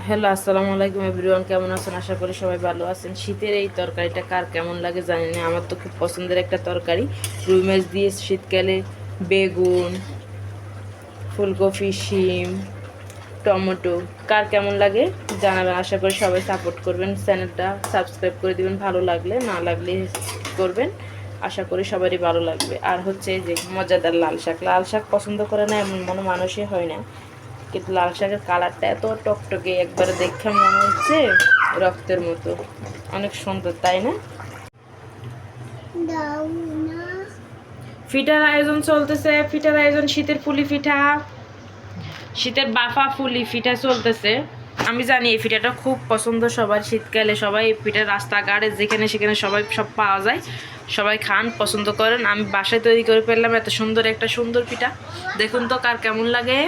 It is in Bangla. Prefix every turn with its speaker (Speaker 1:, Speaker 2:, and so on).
Speaker 1: হ্যালো, আসসালামু আলাইকুম এভরিওয়ান। কেমন আছেন? আশা করি সবাই ভালো আছেন। শীতের এই তরকারিটা কার কেমন লাগে জানি না, আমার তো খুব পছন্দের একটা তরকারি। রুই মাছ দিয়ে শীতকালে বেগুন, ফুলকপি, শিম, টমেটো কার কেমন লাগে জানাবেন। আশা করি সবাই সাপোর্ট করবেন, চ্যানেলটা সাবস্ক্রাইব করে দিবেন ভালো লাগলে, না লাগলে করবেন। আশা করি সবারই ভালো লাগবে। আর হচ্ছে এই যে মজাদার লাল শাক, লাল শাক পছন্দ করে না এমন মনে মানুষই হয় না, কিন্তু লাল শাকের কালারটা এত টকটকে, একবারে দেখে মনে হচ্ছে রক্তের মতো, অনেক সুন্দর, তাই না? পিঠার আয়োজন চলতেছে, পিঠার আয়োজন, শীতের পুলি পিঠা, শীতের বাফা পুলি পিঠা চলতেছে। আমি জানি এই পিঠাটা খুব পছন্দ সবার, শীতকালে সবাই এই পিঠা রাস্তাঘাটে যেখানে সেখানে সবাই সব পাওয়া যায়, সবাই খান, পছন্দ করেন। আমি বাসায় তৈরি করে ফেললাম এত সুন্দর একটা সুন্দর পিঠা, দেখুন তো কার কেমন লাগে।